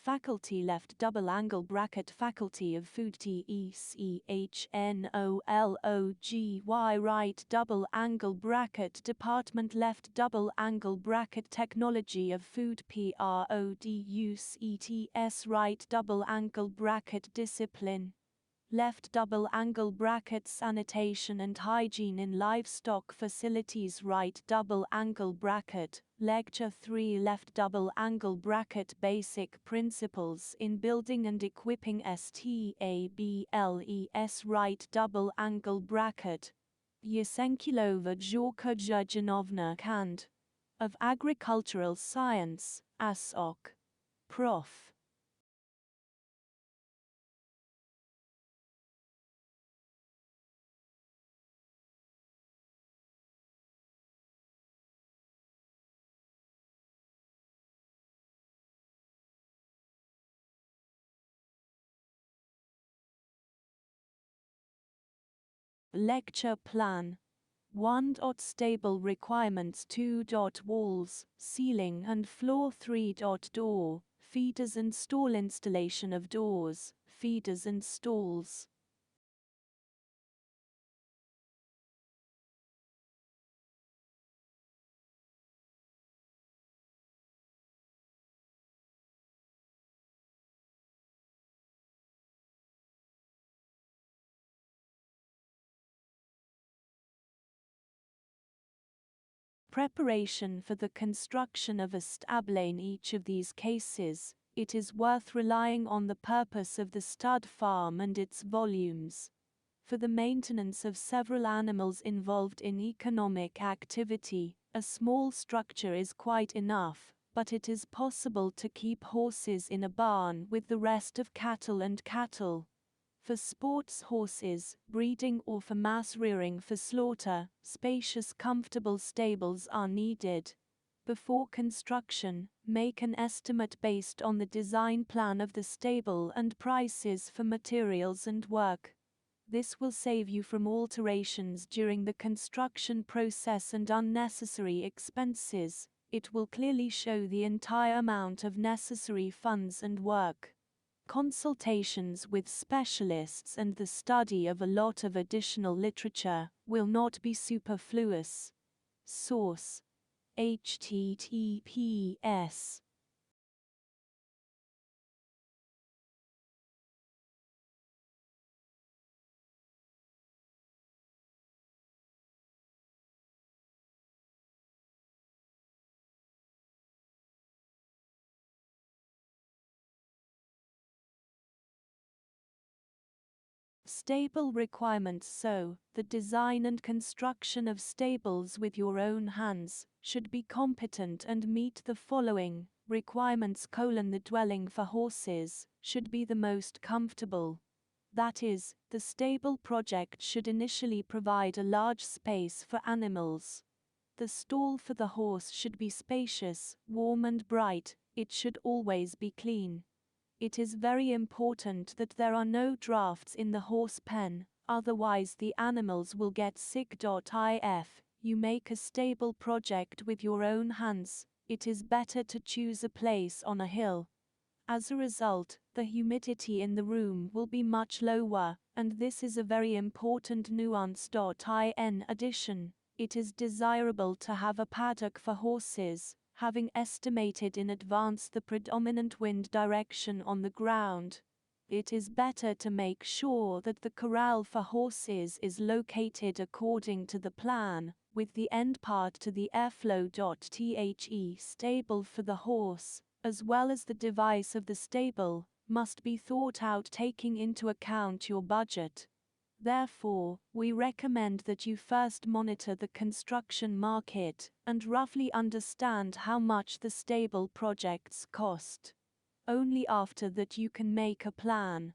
faculty left double angle bracket faculty of food technology right double angle bracket department left double angle bracket technology of food products right double angle bracket discipline left double angle bracket sanitation and hygiene in livestock facilities right double angle bracket lecture 3 left double angle bracket basic principles in building and equipping stables right double angle bracket Есенқұлова Ж Ж Cand. Of Agricultural Science, ASOC. Prof. Lecture Plan 1. Stable requirements 2. Walls, ceiling and floor 3. Door, feeders and stall installation of doors, feeders and stalls. Preparation for the construction of a stable. In each of these cases, it is worth relying on the purpose of the stud farm and its volumes. For the maintenance of several animals involved in economic activity, a small structure is quite enough, but it is possible to keep horses in a barn with the rest of cattle and cattle. For sports horses, breeding or for mass rearing for slaughter, spacious comfortable stables are needed. Before construction, make an estimate based on the design plan of the stable and prices for materials and work. This will save you from alterations during the construction process and unnecessary expenses. It will clearly show the entire amount of necessary funds and work. Consultations with specialists and the study of a lot of additional literature will not be superfluous. Source: https Stable requirements. So, the design and construction of stables with your own hands should be competent and meet the following requirements: the dwelling for horses should be the most comfortable. That is, the stable project should initially provide a large space for animals. The stall for the horse should be spacious, warm and bright. It should always be clean. It is very important that there are no drafts in the horse pen, otherwise the animals will get sick. If you make a stable project with your own hands, it is better to choose a place on a hill. As a result, the humidity in the room will be much lower, and this is a very important nuance. In addition, it is desirable to have a paddock for horses, having estimated in advance the predominant wind direction on the ground. It is better to make sure that the corral for horses is located according to the plan, with the end part to the airflow. The stable for the horse, as well as the device of the stable, must be thought out taking into account your budget. Therefore, we recommend that you first monitor the construction market and roughly understand how much the stable projects cost. Only after that you can make a plan.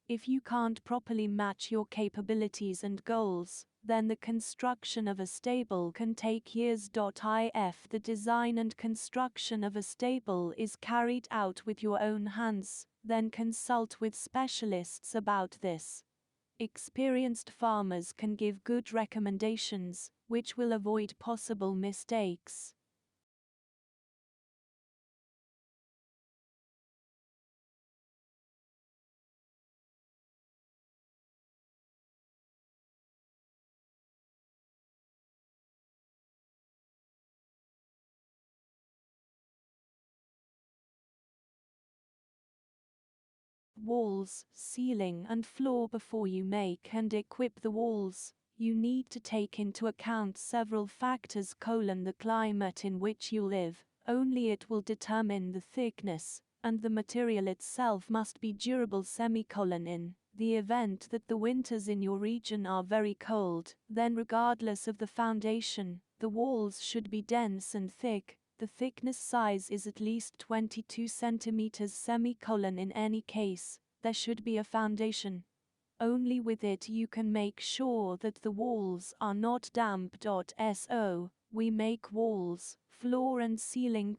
If you can't properly match your capabilities and goals, then the construction of a stable can take years. If the design and construction of a stable is carried out with your own hands, then consult with specialists about this. Experienced farmers can give good recommendations, which will avoid possible mistakes. walls, ceiling and floor. Before you make and equip the walls, you need to take into account several factors: the climate in which you live, only it will determine the thickness, and the material itself must be durable. In the event that the winters in your region are very cold, then regardless of the foundation, the walls should be dense and thick. The thickness size is at least 22 centimeters. In any case, there should be a foundation. Only with it you can make sure that the walls are not damp. So, we make walls, floor and ceiling.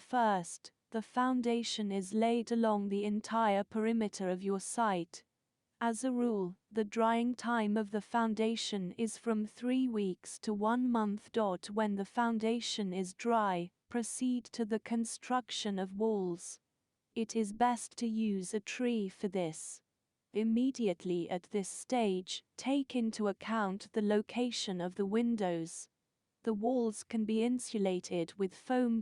First, the foundation is laid along the entire perimeter of your site. As a rule, the drying time of the foundation is from 3 weeks to 1 month. When the foundation is dry, proceed to the construction of walls. It is best to use a tree for this. Immediately at this stage, take into account the location of the windows. The walls can be insulated with foam.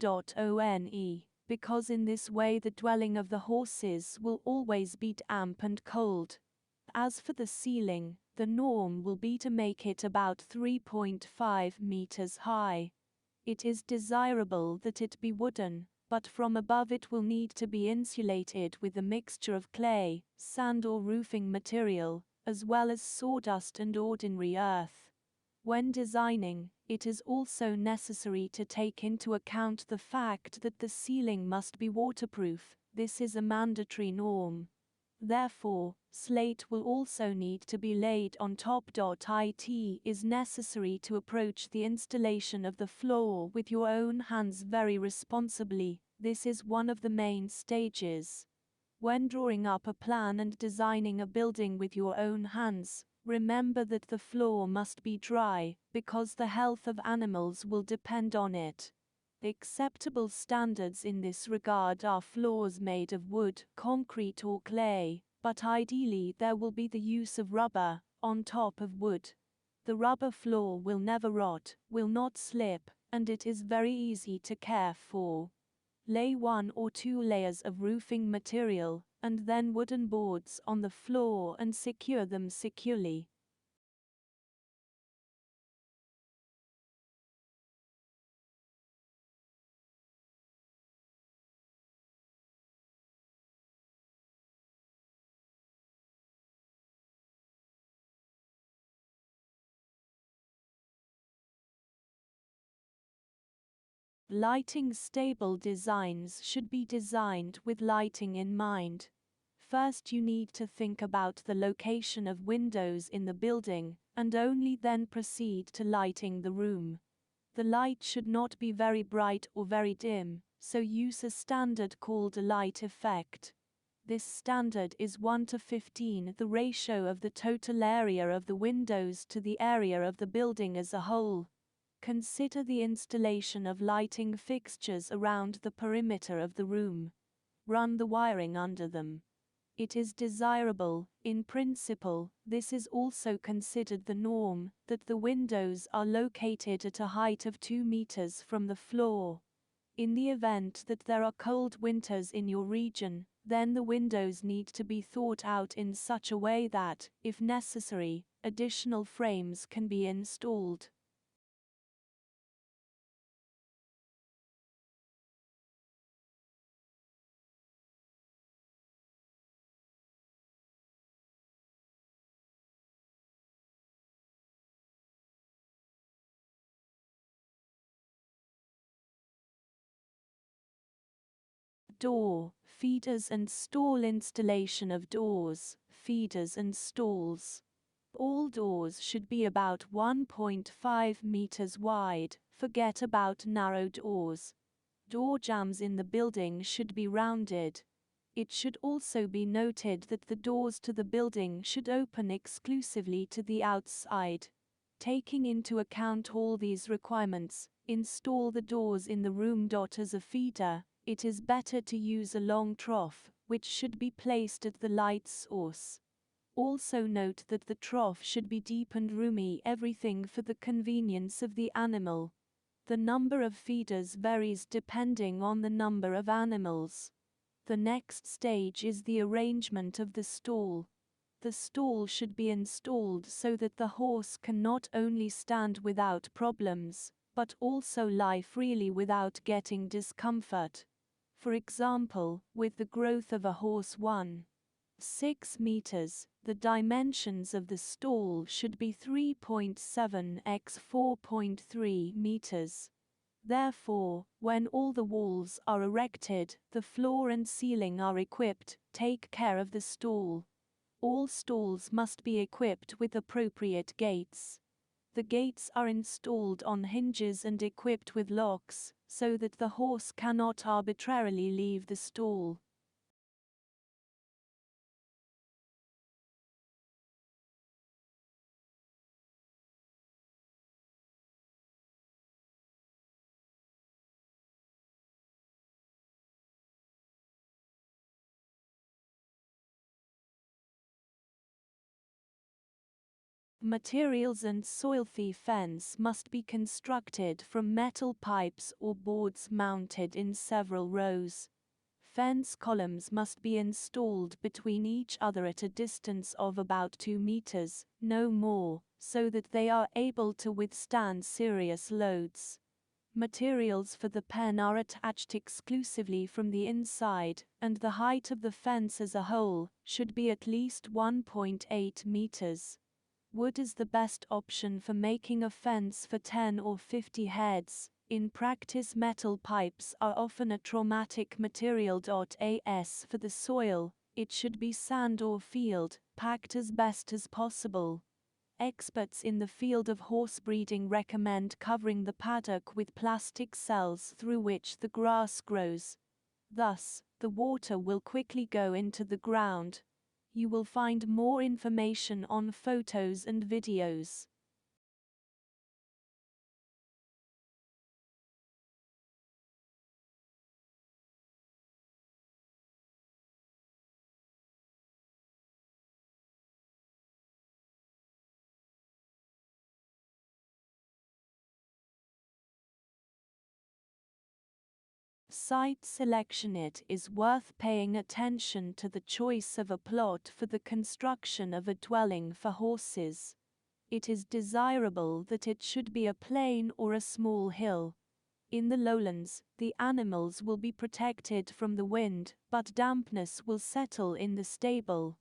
Because in this way the dwelling of the horses will always be damp and cold. As for the ceiling, the norm will be to make it about 3.5 meters high. It is desirable that it be wooden, but from above it will need to be insulated with a mixture of clay, sand or roofing material, as well as sawdust and ordinary earth. When designing, it is also necessary to take into account the fact that the ceiling must be waterproof. This is a mandatory norm. Therefore, slate will also need to be laid on top. It is necessary to approach the installation of the floor with your own hands very responsibly. This is one of the main stages. When drawing up a plan and designing a building with your own hands, remember that the floor must be dry, because the health of animals will depend on it. Acceptable standards in this regard are floors made of wood, concrete or clay, but ideally there will be the use of rubber on top of wood. The rubber floor will never rot, will not slip, and it is very easy to care for. Lay 1 or 2 layers of roofing material, and then wooden boards on the floor and secure them securely. Lighting. Stable designs should be designed with lighting in mind. First, you need to think about the location of windows in the building, and only then proceed to lighting the room. The light should not be very bright or very dim, so use a standard called a light effect. This standard is 1:15, the ratio of the total area of the windows to the area of the building as a whole. Consider the installation of lighting fixtures around the perimeter of the room. Run the wiring under them. It is desirable, in principle, this is also considered the norm, that the windows are located at a height of 2 meters from the floor. In the event that there are cold winters in your region, then the windows need to be thought out in such a way that, if necessary, additional frames can be installed. Door, feeders and stall. Installation of doors, feeders and stalls. All doors should be about 1.5 meters wide, forget about narrow doors. Door jambs in the building should be rounded. It should also be noted that the doors to the building should open exclusively to the outside. Taking into account all these requirements, install the doors in the room. As a feeder, it is better to use a long trough, which should be placed at the light source. Also note that the trough should be deep and roomy, everything for the convenience of the animal. The number of feeders varies depending on the number of animals. The next stage is the arrangement of the stall. The stall should be installed so that the horse can not only stand without problems, but also lie freely without getting discomfort. For example, with the growth of a horse 1.6 meters, the dimensions of the stall should be 3.7 x 4.3 meters. Therefore, when all the walls are erected, the floor and ceiling are equipped, take care of the stall. All stalls must be equipped with appropriate gates. The gates are installed on hinges and equipped with locks, so that the horse cannot arbitrarily leave the stall. Materials and soil-free fence must be constructed from metal pipes or boards mounted in several rows. Fence columns must be installed between each other at a distance of about 2 meters, no more, so that they are able to withstand serious loads. Materials for the pen are attached exclusively from the inside, and the height of the fence as a whole should be at least 1.8 meters. Wood is the best option for making a fence for 10 or 50 heads. In practice, metal pipes are often a traumatic material. As for the soil, it should be sand or field, packed as best as possible. Experts in the field of horse breeding recommend covering the paddock with plastic cells through which the grass grows. Thus, the water will quickly go into the ground. You will find more information on photos and videos. Site selection. It is worth paying attention to the choice of a plot for the construction of a dwelling for horses. It is desirable that it should be a plain or a small hill. In the lowlands, the animals will be protected from the wind, but dampness will settle in the stable.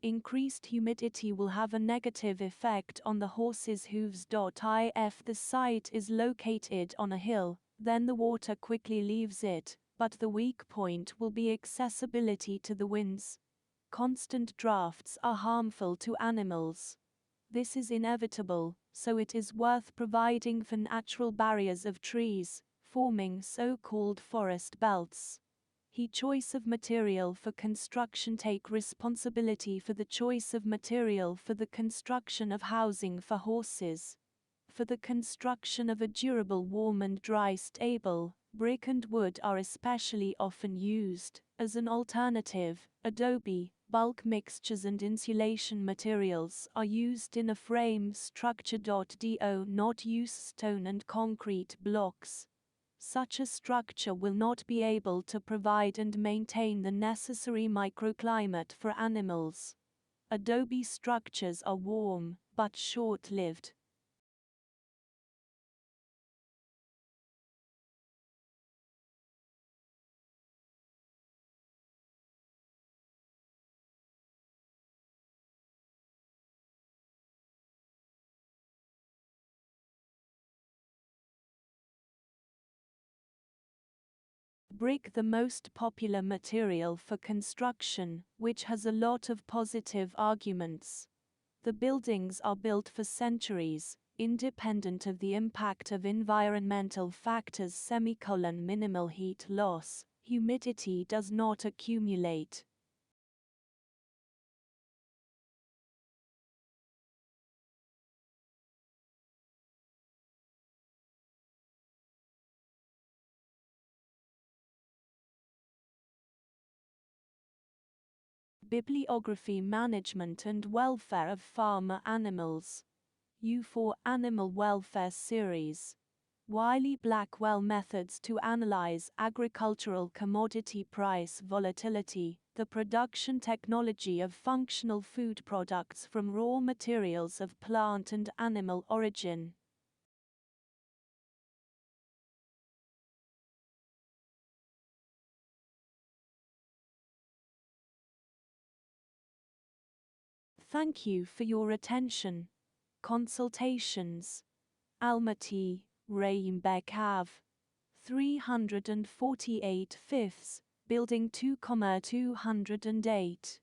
Increased humidity will have a negative effect on the horse's hooves. If the site is located on a hill, then the water quickly leaves it, but the weak point will be accessibility to the winds. Constant drafts are harmful to animals. This is inevitable, so it is worth providing for natural barriers of trees, forming so-called forest belts. Choice of material for construction. Take responsibility for the choice of material for the construction of housing for horses. For the construction of a durable warm and dry stable, brick and wood are especially often used. As an alternative, adobe, bulk mixtures and insulation materials are used in a frame structure. Do not use stone and concrete blocks. Such a structure will not be able to provide and maintain the necessary microclimate for animals. Adobe structures are warm, but short-lived. Brick, the most popular material for construction, which has a lot of positive arguments. The buildings are built for centuries, independent of the impact of environmental factors. Minimal heat loss, humidity does not accumulate. Bibliography. Management and welfare of farmer animals. U4 Animal Welfare Series. Wiley-Blackwell methods to analyze agricultural commodity price volatility, the production technology of functional food products from raw materials of plant and animal origin. Thank you for your attention. Consultations. Almaty, Reinbeck Ave. 348 Fifths, Building 2,208.